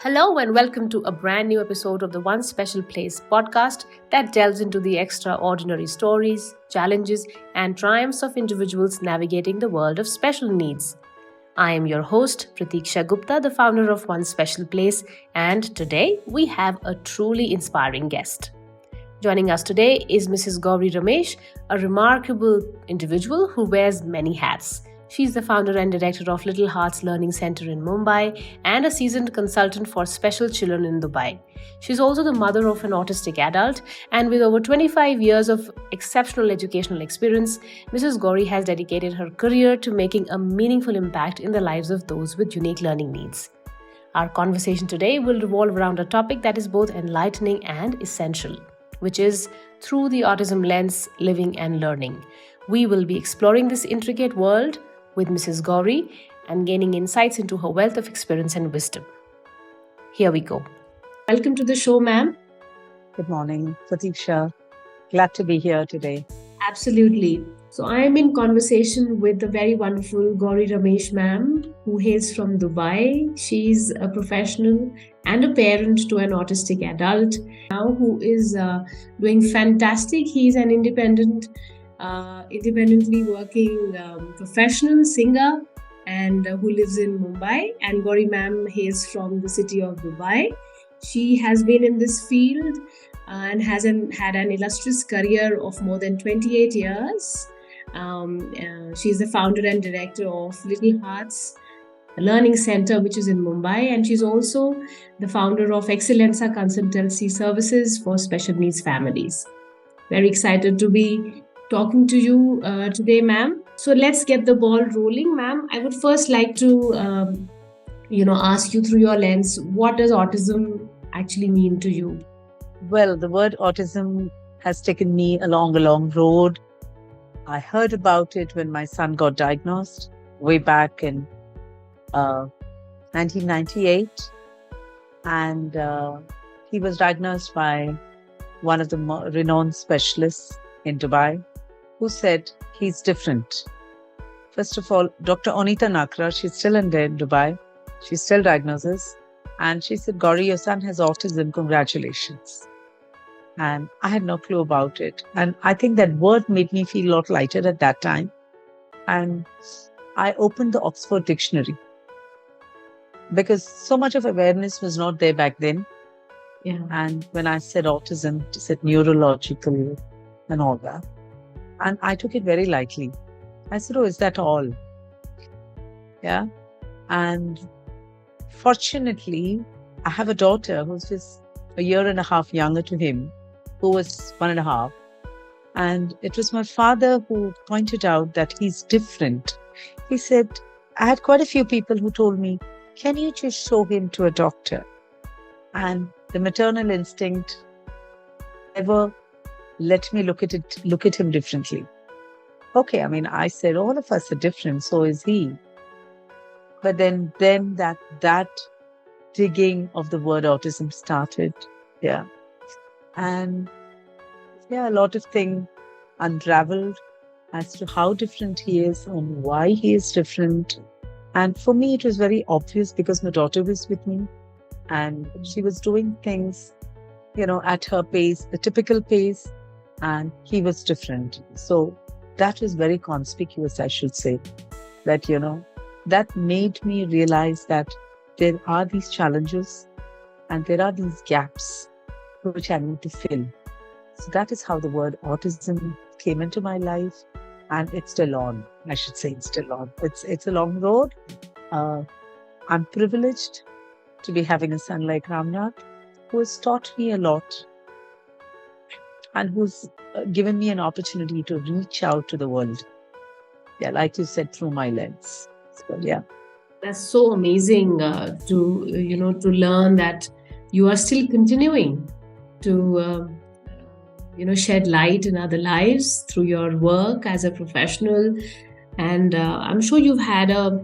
Hello and welcome to a brand new episode of the One Special Place podcast that delves into the extraordinary stories, challenges, and triumphs of individuals navigating the world of special needs. I am your host, Pratiksha Gupta, the founder of One Special Place, and today we have a truly inspiring guest. Joining us today is Mrs. Gowri Ramesh, a remarkable individual who wears many hats. She's the founder and director of Little Hearts Learning Center in Mumbai and a seasoned consultant for special children in Dubai. She's also the mother of an autistic adult, and with over 25 years of exceptional educational experience, Mrs. Gowri has dedicated her career to making a meaningful impact in the lives of those with unique learning needs. Our conversation today will revolve around a topic that is both enlightening and essential, which is Through the Autism Lens, Living and Learning. We will be exploring this intricate world with Mrs. Gowri and gaining insights into her wealth of experience and wisdom. Here we go. Welcome to the show, ma'am. Good morning, Pratiksha. Glad to be here today. Absolutely. So I am in conversation with the very wonderful Gowri Ramesh, ma'am, who hails from Dubai. She's a professional and a parent to an autistic adult now who is doing fantastic. He's an independently working professional singer and who lives in Mumbai. And Gowri ma'am hails from the city of Dubai. She has been in this field and had an illustrious career of more than 28 years. She's the founder and director of Little Hearts Learning Center, which is in Mumbai, and she's also the founder of Excellenza Consultancy Services for Special Needs Families. Very excited to be talking to you today, ma'am. So let's get the ball rolling, ma'am. I would first like to, ask you through your lens, what does autism actually mean to you? Well, the word autism has taken me along a long road. I heard about it when my son got diagnosed way back in 1998. And he was diagnosed by one of the renowned specialists in Dubai who said he's different. First of all, Dr. Onita Nakra, she's still in there in Dubai. She still diagnoses. And she said, Gowri, your son has autism. Congratulations. And I had no clue about it. And I think that word made me feel a lot lighter at that time. And I opened the Oxford Dictionary because so much of awareness was not there back then. Yeah. And when I said autism, it said neurological and all that. And I took it very lightly. I said, oh, is that all? Yeah. And fortunately, I have a daughter who's just a year and a half younger to him, who was 1.5. And it was my father who pointed out that he's different. He said, I had quite a few people who told me, can you just show him to a doctor? And the maternal instinct never let me look at him differently. Okay, I mean, I said, all of us are different, so is he. But then that digging of the word autism started. Yeah. And a lot of things unraveled as to how different he is and why he is different. And for me, it was very obvious because my daughter was with me and she was doing things, at her pace, the typical pace, and he was different. So that was very conspicuous, I should say, that, that made me realize that there are these challenges and there are these gaps which I need to fill. So that is how the word autism came into my life, and it's still on. I should say it's still on. It's a long road. I'm privileged to be having a son like Ramnath, who has taught me a lot and who's given me an opportunity to reach out to the world. Yeah, like you said, through my lens. So, yeah. That's so amazing to learn that you are still continuing to shed light in other lives through your work as a professional. And I'm sure you've had a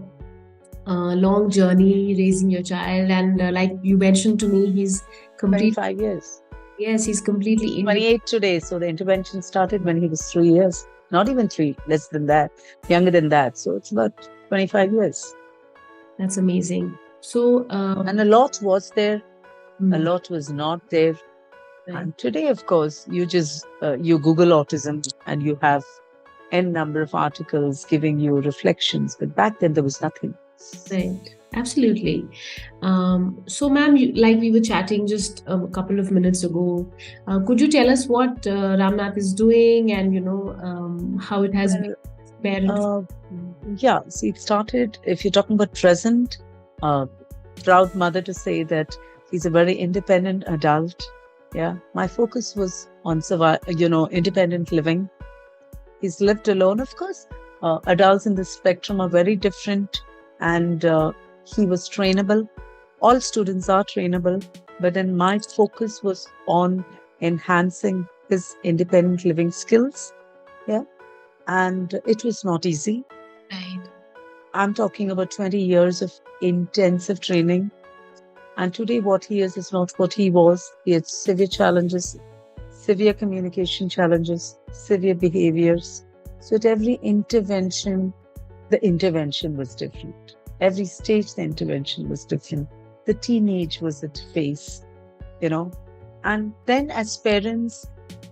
long journey raising your child. And like you mentioned to me, he's 25 years. Yes, he's completely 28 today. So the intervention started when he was 3 years. Not even 3, less than that, younger than that. So it's about 25 years. That's amazing. So, And a lot was there, a mm, lot was not there. right, And today, of course, you just you Google autism and you have n number of articles giving you reflections. But back then, there was nothing. right, absolutely. So, ma'am, like we were chatting just a couple of minutes ago, could you tell us what Ramnath is doing and how it has been Well, as a parent? uh, yeah. See, it started. If you're talking about present, uh, proud mother to say that he's a very independent adult. Yeah, my focus was on independent living. He's lived alone, of course. Adults in the spectrum are very different, and he was trainable. All students are trainable, but then my focus was on enhancing his independent living skills. Yeah, and it was not easy. Right, I'm talking about 20 years of intensive training. And today, what he is not what he was. He had severe challenges, severe communication challenges, severe behaviors. So, at every intervention, the intervention was different. Every stage, the intervention was different. The teenage was at phase, you know. And then, as parents,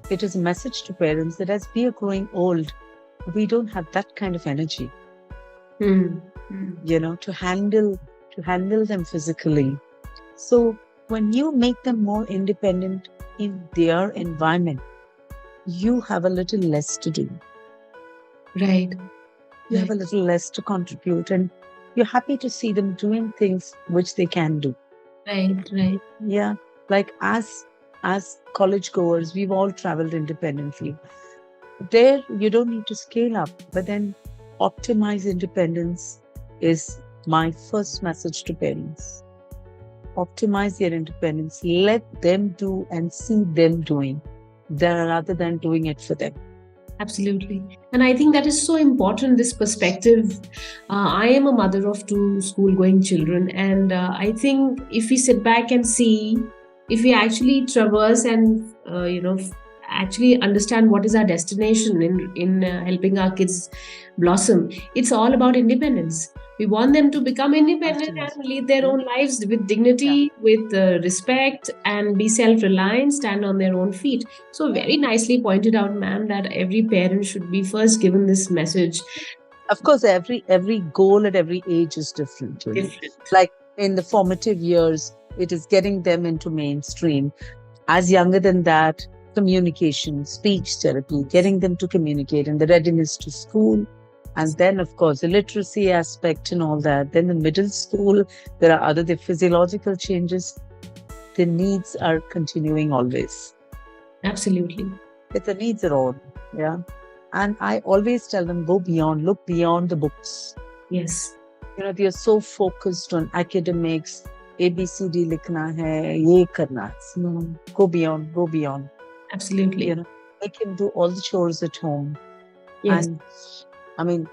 it is a message to parents that as we are growing old, we don't have that kind of energy, mm, to handle them physically. So when you make them more independent in their environment, you have a little less to do. right, You have right, a little less to contribute, and you're happy to see them doing things which they can do. right, right, Yeah. Like as college goers, we've all traveled independently. There you don't need to scale up, but then optimize independence is my first message to parents. Optimize their independence, let them do and see them doing rather than doing it for them. absolutely. And I think that is so important, this perspective. I am a mother of two school going children, and I think if we sit back and see, if we actually traverse and, actually understand what is our destination in helping our kids blossom, it's all about independence. We want them to become independent and lead their Yeah. own lives with Yeah. dignity, with respect, and be self reliant, stand on their own feet. So, very nicely pointed out, ma'am, that every parent should be first given this message. Of course, every goal at every age is different. Different. Like in the formative years, it is getting them into mainstream. As younger than that, communication, speech therapy, getting them to communicate, and the readiness to school. And then, of course, the literacy aspect and all that. Then the middle school, there are the physiological changes. The needs are continuing always. Absolutely. It's the needs are on. Yeah. And I always tell them, go beyond, look beyond the books. Yes. They are so focused on academics, ABCD likhna hai, ye karna hai. No, go beyond, go beyond. Absolutely. Make him do all the chores at home. Yes. And I mean,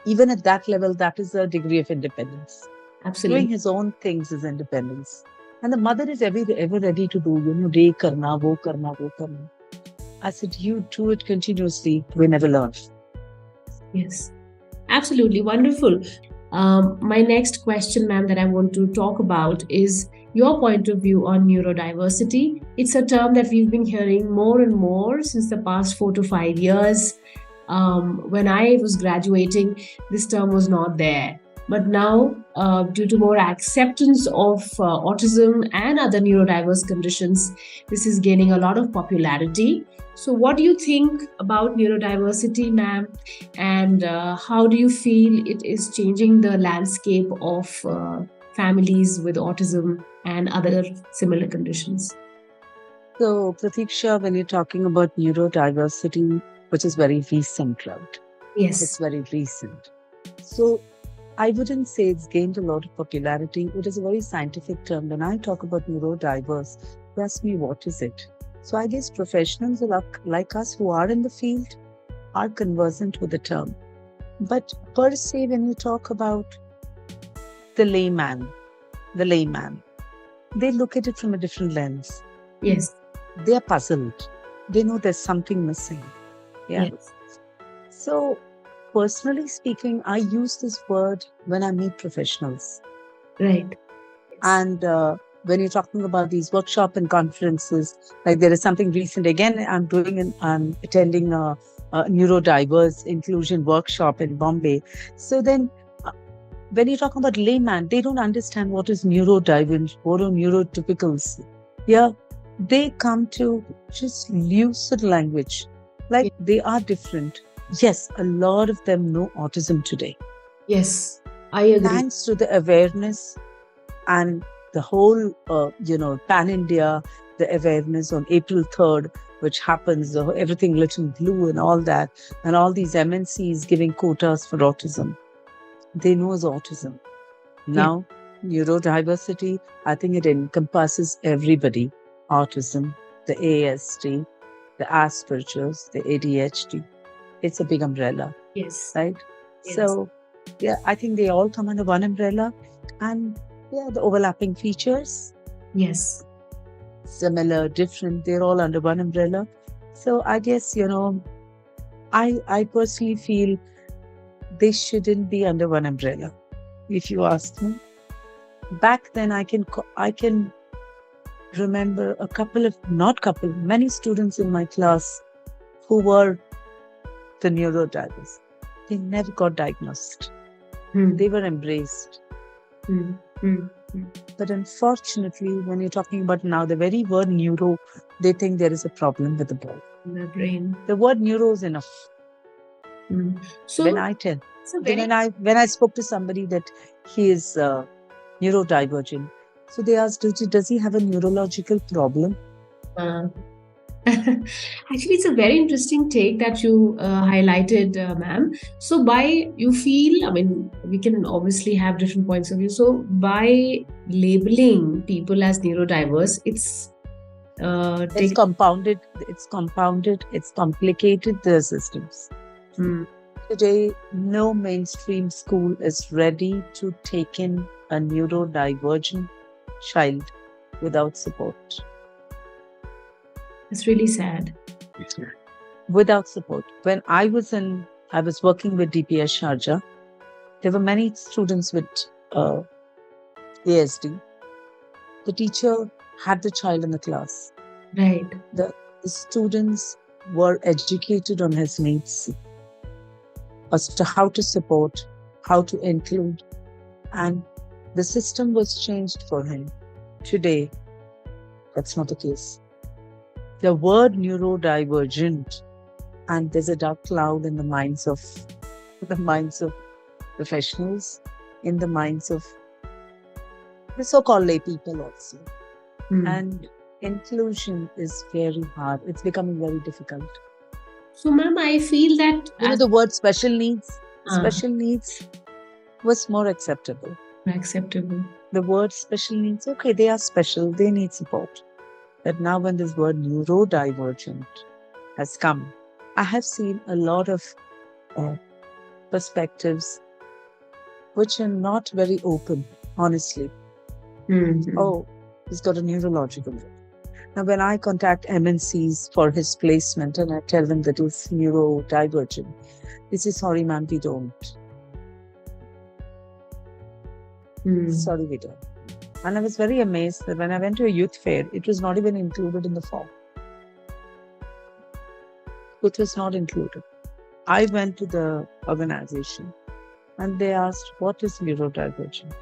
even at that level, that is a degree of independence. Absolutely. Doing his own things is independence. And the mother is ever ready to do, re karna, wo karna, wo karna. I said, you do it continuously, we never learn. Yes. Absolutely. Wonderful. My next question, ma'am, that I want to talk about is your point of view on neurodiversity. It's a term that we've been hearing more and more since the past 4 to 5 years. When I was graduating, this term was not there. But now, due to more acceptance of autism and other neurodiverse conditions, this is gaining a lot of popularity. So, what do you think about neurodiversity, ma'am? And how do you feel it is changing the landscape of families with autism and other similar conditions? So, Pratiksha, when you're talking about neurodiversity, which is very recent, right? Yes. It's very recent. So, I wouldn't say it's gained a lot of popularity. It is a very scientific term. When I talk about neurodiverse, you ask me, what is it? So, I guess professionals like us who are in the field are conversant with the term. But per se, when you talk about the layman, they look at it from a different lens. Yes. They are puzzled. They know there's something missing. Yeah. Yes. So, personally speaking, I use this word when I meet professionals. Right. And when you're talking about these workshop and conferences, like there is something recent again, I'm attending a neurodiverse inclusion workshop in Bombay. So then uh, when you talk about layman, they don't understand what is neurodivergent, what are neurotypicals. Yeah, they come to just lucid language, like they are different. Yes, a lot of them know autism today. Yes, I agree. Thanks to the awareness and the whole, pan India, the awareness on April 3rd, which happens, everything lit in blue and all that, and all these MNCs giving quotas for autism. They know it's autism. Now, neurodiversity, I think it encompasses everybody. Autism, the ASD, the Asperger's, the ADHD. It's a big umbrella. Yes. Right? Yes. So, yeah, I think they all come under one umbrella. And the overlapping features. Yes. Similar, different, they're all under one umbrella. So I guess, I personally feel they shouldn't be under one umbrella, if you ask me. Back then, I can remember many students in my class who were the neurodiverse. They never got diagnosed. They were embraced. But unfortunately, when you're talking about now the very word neuro, they think there is a problem with the brain. The word neuro is enough. So when I spoke to somebody that he is neurodivergent, so they asked, does he have a neurological problem? Actually, it's a very interesting take that you highlighted, ma'am. So by you feel, I mean, we can obviously have different points of view. So by labeling people as neurodiverse, it's compounded, it's complicated the systems. Today, no mainstream school is ready to take in a neurodivergent child without support. It's really sad. Without support. When I was working with DPS Sharjah, there were many students with ASD. The teacher had the child in the class. Right. The students were educated on his needs as to how to support, how to include, and the system was changed for him. Today, that's not the case. The word neurodivergent, and there's a dark cloud in the minds of professionals, in the minds of the so-called lay people also. And inclusion is very hard. It's becoming very difficult. So, ma'am, I feel that the word special needs was more acceptable. The word special needs, okay, they are special, they need support. But now when this word neurodivergent has come, I have seen a lot of perspectives which are not very open, honestly. Oh, he's got a neurological. Now, when I contact MNCs for his placement and I tell them that he's neurodivergent, they say, sorry, ma'am, we don't. Sorry, we don't. And I was very amazed that when I went to a youth fair, it was not even included in the form. It was not included. I went to the organization and they asked, what is neurodivergent?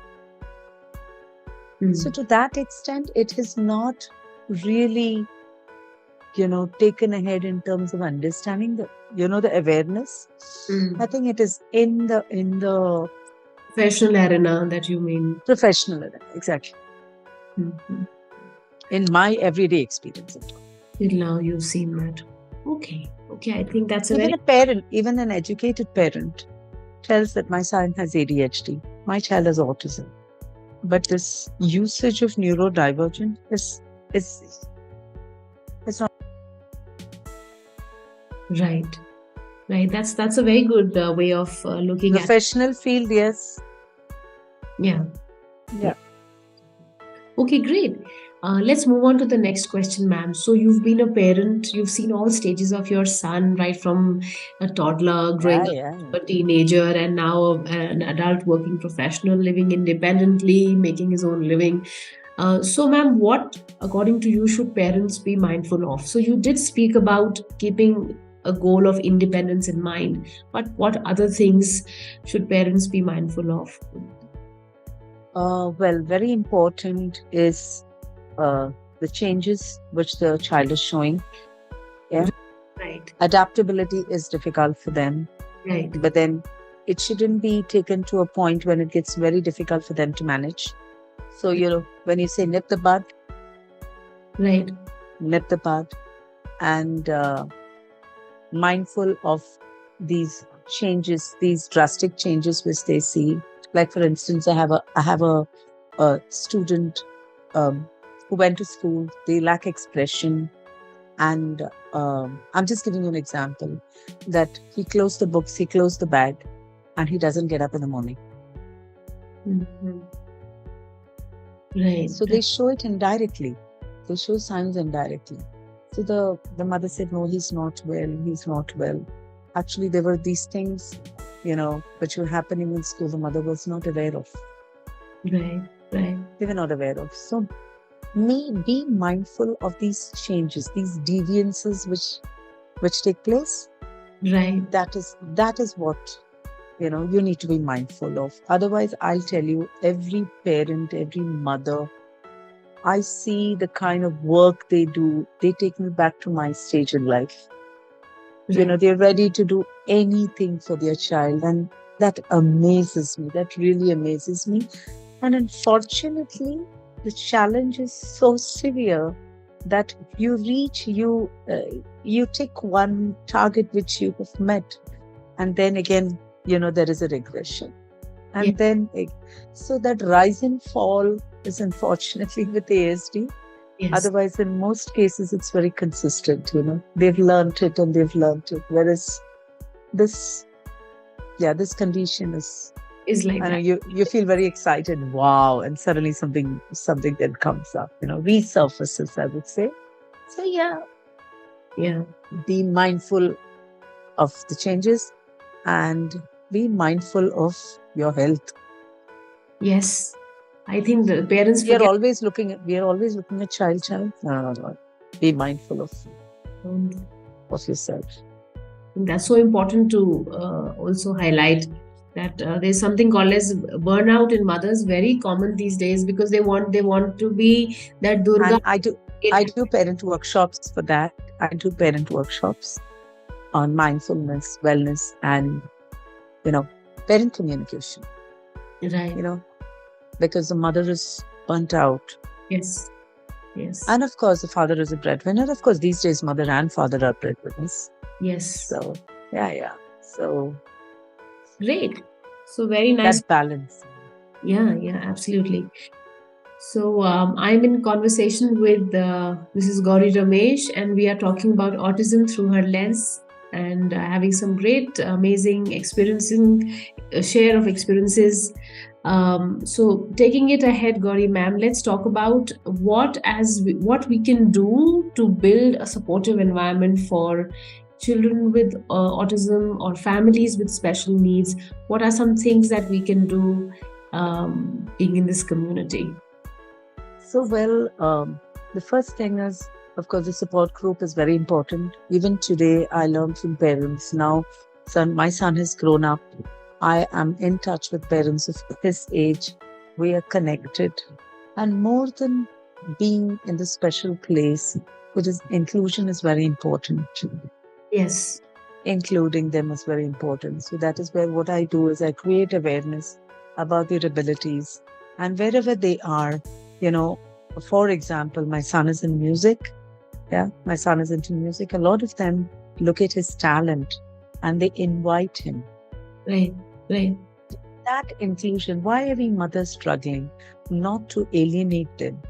So to that extent, it has not really, taken ahead in terms of understanding the awareness. I think it is in the professional arena that you mean. Professional arena, exactly. In my everyday experience. Till now, you've seen that. Okay, I think that's even an educated parent tells that my son has ADHD, my child has autism. But this usage of neurodivergent is not right. That's a very good way of looking at professional field. Yes. Yeah. Okay, great. Let's move on to the next question, ma'am. So, you've been a parent, you've seen all stages of your son, right from a toddler growing Yeah, up yeah. to a teenager, and now an adult working professional living independently, making his own living. So, ma'am, what, according to you, should parents be mindful of? So, you did speak about keeping a goal of independence in mind, but what other things should parents be mindful of? Well, very important is uh, the changes which the child is showing. Yeah. Right, Adaptability is difficult for them, right, but then it shouldn't be taken to a point when it gets very difficult for them to manage. So, when you say right, nip the bud, and mindful of these changes, these drastic changes which they see. Like for instance, I have a student who went to school. They lack expression, and I'm just giving you an example that he closed the books, he closed the bag, and he doesn't get up in the morning. Mhm. Right, So they show it indirectly. They show signs indirectly. So the mother said, no, he's not well. He's not well. Actually, there were these things, which were happening in school. The mother was not aware of. right, right, They were not aware of. So, be mindful of these changes, these deviances which take place. right. That is what you need to be mindful of. Otherwise, I'll tell you, every parent, every mother, I see the kind of work they do. They take me back to my stage in life. Right. They're ready to do anything for their child. And that amazes me. That really amazes me. And unfortunately, the challenge is so severe that you take one target which you have met, and then again, there is a regression. Yeah. And then, so that rise and fall is unfortunately with ASD. Yes. Otherwise, in most cases, it's very consistent. They've learned it and they've learned it. Whereas this, this condition is, Is like I know that. you feel very excited. Wow. And suddenly something then comes up, resurfaces, I would say. So yeah, Yeah. be mindful of the changes and be mindful of your health. Yes. I think the parents We are forget. always looking at child. No. Be mindful um, of yourself. That's so important to also highlight that there's something called as burnout in mothers, very common these days because they want to be that Durga. And I do parent workshops for that. I do parent workshops on mindfulness, wellness, and parent communication. Right. Because the mother is burnt out, Yes. Yes. and of course the father is a breadwinner. Of course, these days mother and father are breadwinners. Yes. So yeah. So Great. So very nice. that balance. Yeah. Yeah. Absolutely. So I'm in conversation with Mrs. Gowri Ramesh, and we are talking about autism through her lens, and having some great, amazing experiencing share of experiences. So taking it ahead, Gauri ma'am, let's talk about what we can do to build a supportive environment for children with autism or families with special needs. What are some things that we can do being in this community? So the first thing is, of course, the support group is very important. Even today, I learn from parents. Now, my son has grown up. I am in touch with parents of his age. We are connected. And more than being in the special place, inclusion is very important. Yes. Including them is very important. So that is where what I do is I create awareness about their abilities. And wherever they are, for example, my son is in music. Yeah, my son is into music. A lot of them look at his talent and they invite him. Right. That inclusion, why are we mothers struggling? Not to alienate them.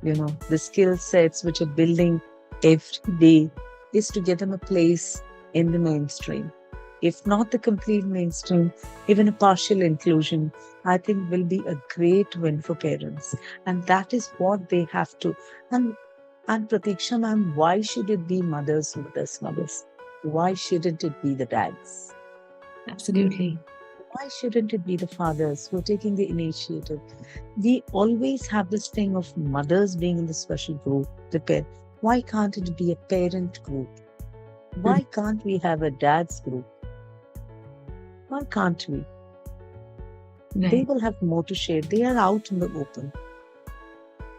The skill sets which are building every day is to get them a place in the mainstream. if not the complete mainstream, even a partial inclusion, I think will be a great win for parents. And that is what they have to. And, and Pratiksha ma'am, why should it be mothers? Why shouldn't it be the dads? Absolutely. Why shouldn't it be the fathers who are taking the initiative? We always have this thing of mothers being in the special group. Why can't it be a parent group? Why can't we have a dad's group? Why can't we? Right. They will have more to share. They are out in the open.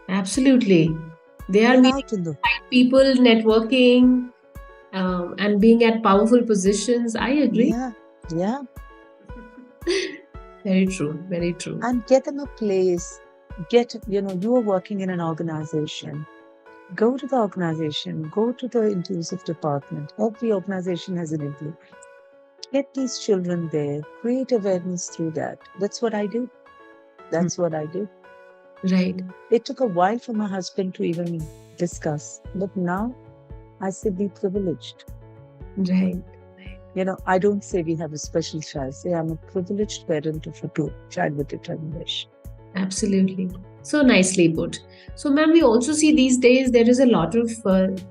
Absolutely. They are They're meeting out in the people, networking, and being at powerful positions. I agree. yeah. Very true. Very true. And get them a place. You are working in an organization. Go to the organization. Go to the inclusive department. Every organization has an inclusive. Get these children there. Create awareness through that. That's what I do. That's what I do. Right. It took a while for my husband to even discuss. But now I say be privileged. Right. I don't say we have a special child. Say I'm a privileged parent of a child with determination. Absolutely. So nicely put. So, ma'am, we also see these days there is a lot of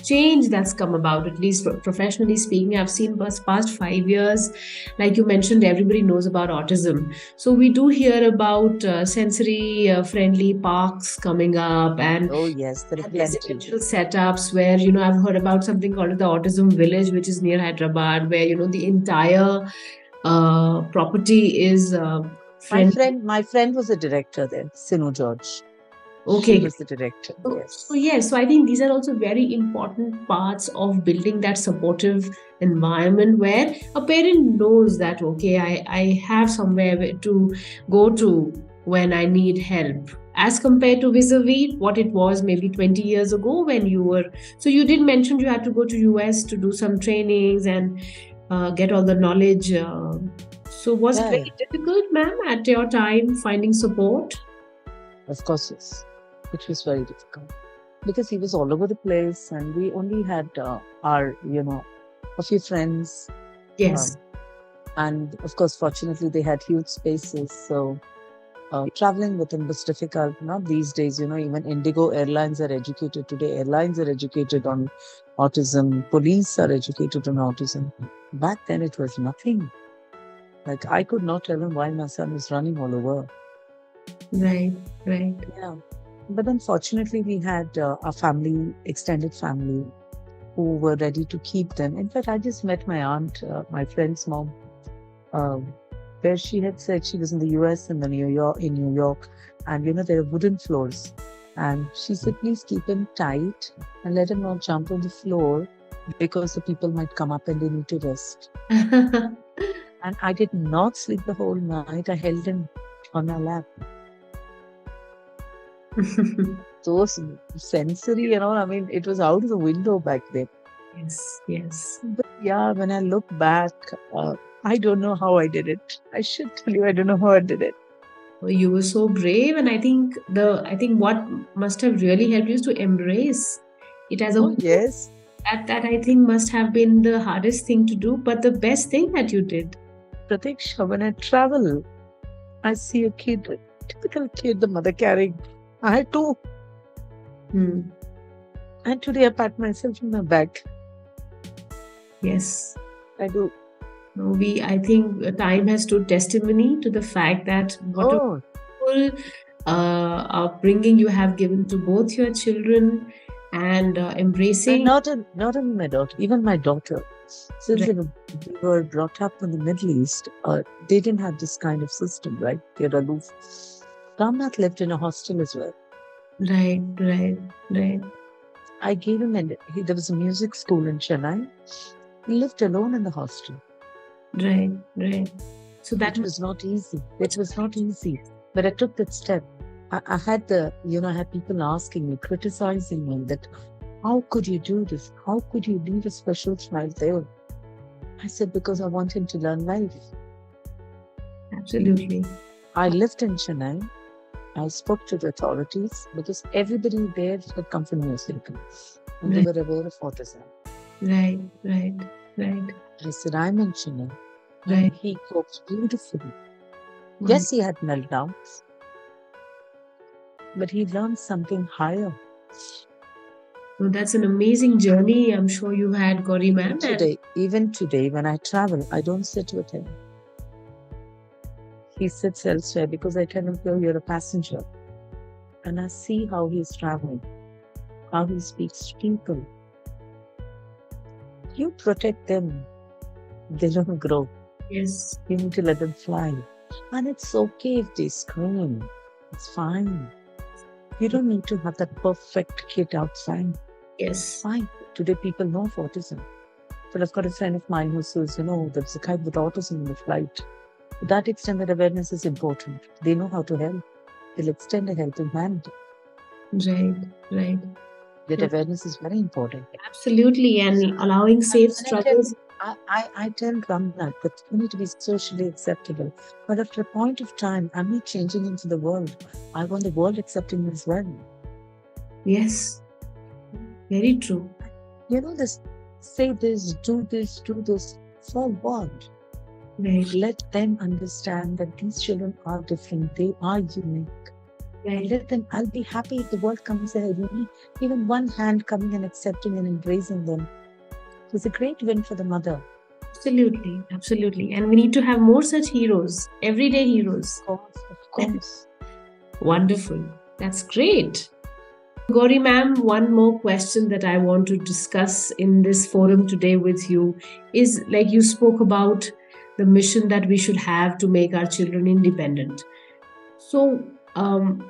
change that's come about, at least professionally speaking. I've seen past 5 years, like you mentioned, everybody knows about autism. So, we do hear about sensory friendly parks coming up and Oh, yes, there are plenty. residential setups where, I've heard about something called the Autism Village, which is near Hyderabad, where, the entire property is friendly. My friend was a director there, Sinu George. Okay. She was the director. Yes. So I think these are also very important parts of building that supportive environment where a parent knows that, okay, I have somewhere to go to when I need help, as compared to vis-a-vis what it was maybe 20 years ago when you were. So you did mention you had to go to US to do some trainings and get all the knowledge. So was it very difficult, ma'am, at your time finding support? Of course, yes. It was very difficult because he was all over the place, and we only had our, a few friends. Yes. And of course, fortunately, they had huge spaces. So traveling with him was difficult. Not these days, even Indigo Airlines are educated today. Airlines are educated on autism. Police are educated on autism. Back then, it was nothing. Like, I could not tell him why my son was running all over. Right. Yeah. But unfortunately, we had a family, extended family, who were ready to keep them. In fact, I just met my aunt, my friend's mom, where she had said she was in the US and in New York, and there are wooden floors. And she said, please keep him tight and let him not jump on the floor because the people might come up and they need to rest. And I did not sleep the whole night. I held him on my lap. Those sensory, it was out of the window back then. Yes. But yeah, when I look back, I don't know how I did it. I should tell you, I don't know how I did it. You were so brave, and I think what must have really helped you is to embrace it as a whole. Yes. That I think must have been the hardest thing to do, but the best thing that you did. Pratiksha, when I travel, I see a kid, a typical kid, the mother carrying. I had two. And today I pat myself in my back. Yes. I do. I think time has stood testimony to the fact that what a full upbringing you have given to both your children and embracing. And not only my daughter, even my daughter. Since they were brought up in the Middle East, they didn't have this kind of system, right? They're aloof. Ramnath lived in a hostel as well. Right. I gave him, there was a music school in Chennai. He lived alone in the hostel. Right. So that was not easy. It was not easy. But I took that step. I had I had people asking me, criticizing me that, how could you do this? How could you leave a special child there? I said, because I want him to learn life. Absolutely. I lived in Chennai. I spoke to the authorities because everybody there had come from music and they were aware of autism. Right. I said, I'm in Chennai. and Right. he coped beautifully. Wonderful. Yes, he had meltdowns, but he learned something higher. So that's an amazing journey. I'm sure you had, Gauri ma'am. And Even today, when I travel, I don't sit with him. He sits elsewhere because I tell him, "Yo, you're a passenger." And I see how he's traveling, how he speaks to people. You protect them, they don't grow. yes, You need to let them fly. And it's okay if they scream. It's fine. You don't need to have that perfect kid outside. yes, Fine. Today people know of autism. But I've got a friend of mine who says, there's a kid with autism in the flight. To that extent, that awareness is important. They know how to help. They'll extend a helping hand. right, right. That awareness is very important. Absolutely. And allowing safe struggles. I tell Ramnath that you need to be socially acceptable. But after a point of time, I'm not changing into the world. I want the world accepting me as well. Yes, very true. This say this, do this, do this. For what? Right, Let them understand that these children are different. They are unique. right. Let them, I'll be happy if the world comes ahead of me. Even one hand coming and accepting and embracing them was a great win for the mother. Absolutely, absolutely. And we need to have more such heroes, everyday heroes. Of course. Wonderful. That's great. Gauri ma'am, one more question that I want to discuss in this forum today with you is like you spoke about the mission that we should have to make our children independent. So,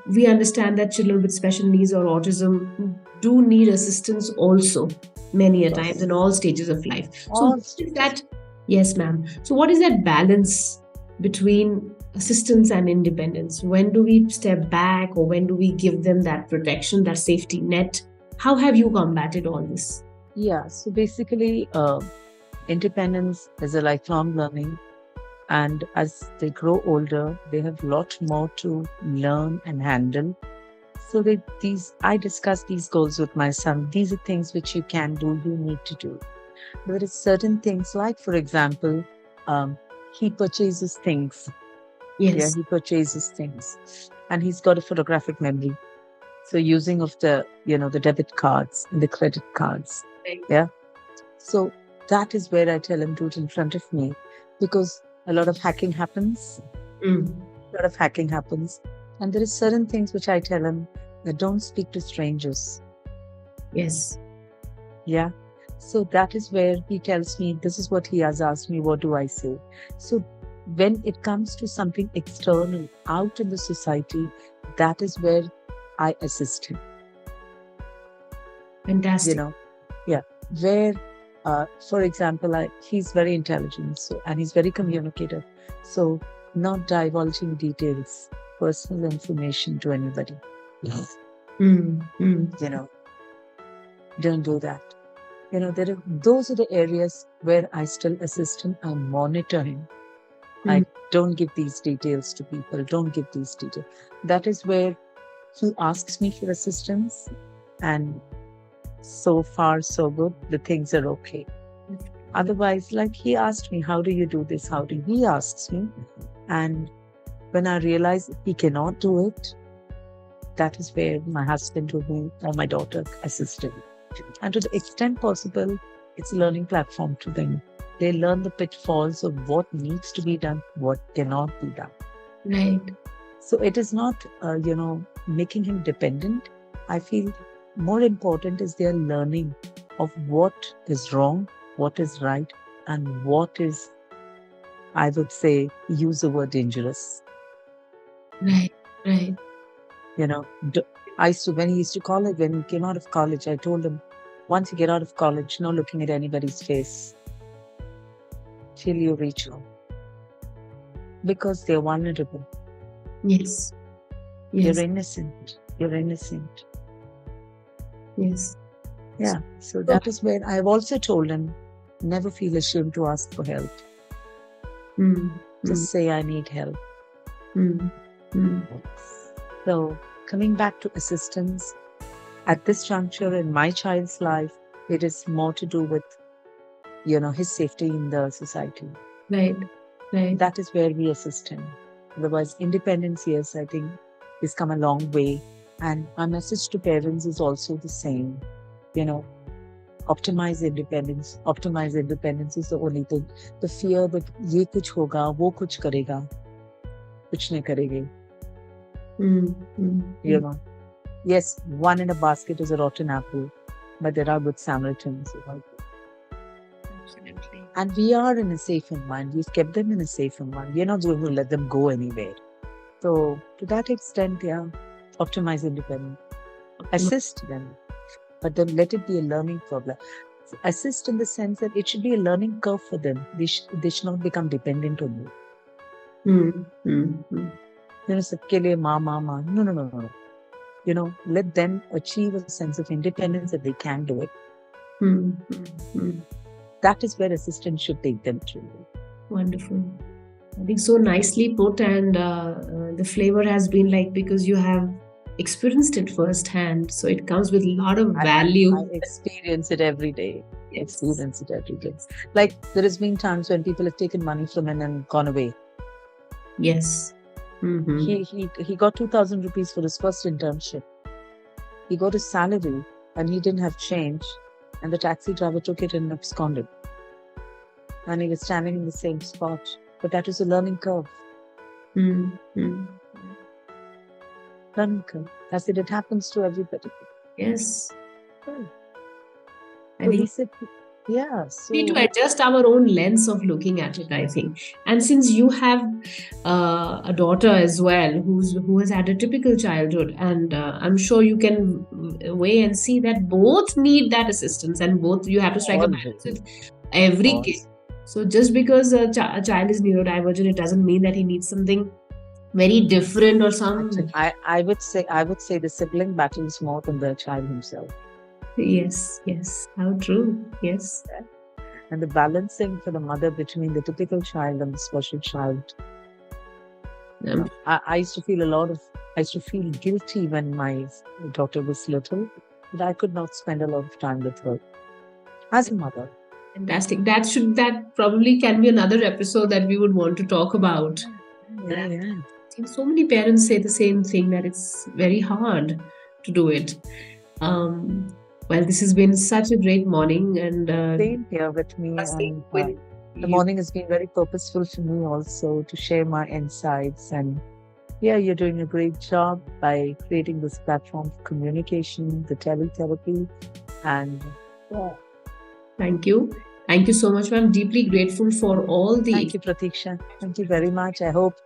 we understand that children with special needs or autism do need assistance also, many a Yes. times in all stages of life. So, All what is stages. that? Yes, ma'am. So, what is that balance between assistance and independence? When do we step back, or when do we give them that protection, that safety net? How have you combated all this? Yeah. So basically, independence is a lifelong learning. And as they grow older, they have a lot more to learn and handle. So I discuss these goals with my son. These are things which you can do, you need to do. There are certain things, like for example, he purchases things. Yeah, Yes. he purchases things, and he's got a photographic memory. So using of the debit cards and the credit cards. Right. Yeah. So that is where I tell him, do it in front of me, because a lot of hacking happens. Mm. A lot of hacking happens, and there is certain things which I tell him that don't speak to strangers. Yes. Yeah. So that is where he tells me, this is what he has asked me, what do I say? So when it comes to something external out in the society, that is where I assist him. Fantastic. Yeah. Where, for example, he's very intelligent, and he's very communicative. So not divulging details, personal information to anybody. Don't do that. Those are the areas where I still assist him. I monitor him. I don't give these details to people. Don't give these details. That is where he asks me for assistance, and so far so good. The things are okay. Otherwise, like he asked me, how do you do this? He asks me. And when I realize he cannot do it, that is where my husband or my daughter assisted. And to the extent possible, it's a learning platform to them. They learn the pitfalls of what needs to be done, what cannot be done. Right. So it is not, making him dependent. I feel more important is their learning of what is wrong, what is right, and what is, I would say, use the word dangerous. Right. Right. When he used to college, when he came out of college, I told him, once you get out of college, no looking at anybody's face till you reach home. Because they're vulnerable. Yes. Yes. You're innocent. Yes. Yeah. So that is where I've also told him, never feel ashamed to ask for help. Just say, I need help. So coming back to assistance, at this juncture in my child's life, it is more to do with, his safety in the society. Right. Right. That is where we assist him. Otherwise, independence, yes, I think he's come a long way. And our message to parents is also the same. You know, optimize independence. Optimize independence is the only thing. The fear that ye kuch hoga, wo kuch karega, kuch nahi karege. You know, yes, one in a basket is a rotten apple, but there are good Samaritans. Absolutely. And we are in a safe environment. We've kept them in a safe environment. We're not going to let them go anywhere. So, to that extent, yeah, optimize independence. Assist them, but then let it be a learning problem. Assist in the sense that it should be a learning curve for them. They should not become dependent on you. You know, sabke liye ma. No. You know, let them achieve a sense of independence that they can do it. That is where assistance should take them to. Wonderful. I think so nicely put, and the flavor has been like, because you have experienced it firsthand, so it comes with a lot of value. I experience it every day. Yes. Experience it every day. Like there has been times when people have taken money from him and gone away. Yes. He got 2,000 rupees for his first internship. He got his salary and he didn't have change, and the taxi driver took it and absconded. And he was standing in the same spot. But that was a learning curve. Learning curve. That's it. It happens to everybody. Yes. So he said, yeah. So we need to adjust our own lens of looking at it, I think. And since you have a daughter as well who has had a typical childhood, and I'm sure you can weigh and see that both need that assistance, and both you have to strike a balance with every kid. So just because a child is neurodivergent, it doesn't mean that he needs something very different or something. I would say the sibling battles more than the child himself. Yes. How true. Yes. And the balancing for the mother between the typical child and the special child. I used to feel guilty when my daughter was little, but I could not spend a lot of time with her as a mother. Fantastic. That probably can be another episode that we would want to talk about. Yeah. I think so many parents say the same thing, that it's very hard to do it. Well, this has been such a great morning, and same here with me. And the morning has been very purposeful for me also to share my insights. And yeah, you're doing a great job by creating this platform for communication, the teletherapy, and yeah. Thank you. Thank you so much, ma'am. Deeply grateful for all the. Thank you, Pratiksha. Thank you very much. I hope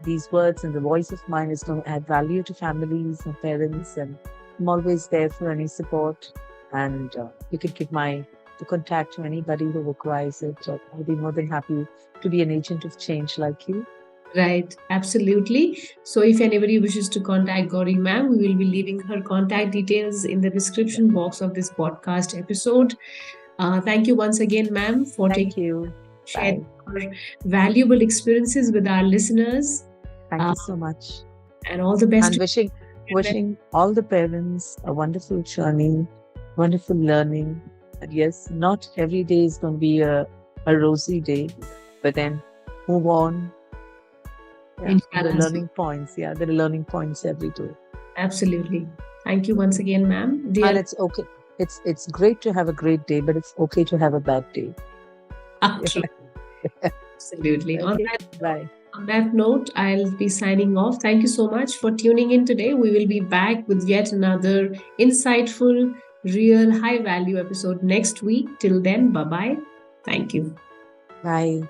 these words and the voice of mine is going to add value to families and parents, and I'm always there for any support. And you can give the contact to anybody who requires it. I'll be more than happy to be an agent of change like you. Right, absolutely. So if anybody wishes to contact Gowri ma'am, we will be leaving her contact details in the description box of this podcast episode. Thank you once again, ma'am, for sharing your valuable experiences with our listeners. Thank you so much. And all the best. And wishing all the parents a wonderful journey, wonderful learning. And yes, not every day is going to be a rosy day, but then move on. Yeah, there are learning points. Yeah, there are learning points every day. Absolutely. Thank you once again, ma'am. And it's okay. It's great to have a great day, but it's okay to have a bad day. Absolutely. Bye. On that note, I'll be signing off. Thank you so much for tuning in today. We will be back with yet another insightful, real, high-value episode next week. Till then, bye-bye. Thank you. Bye.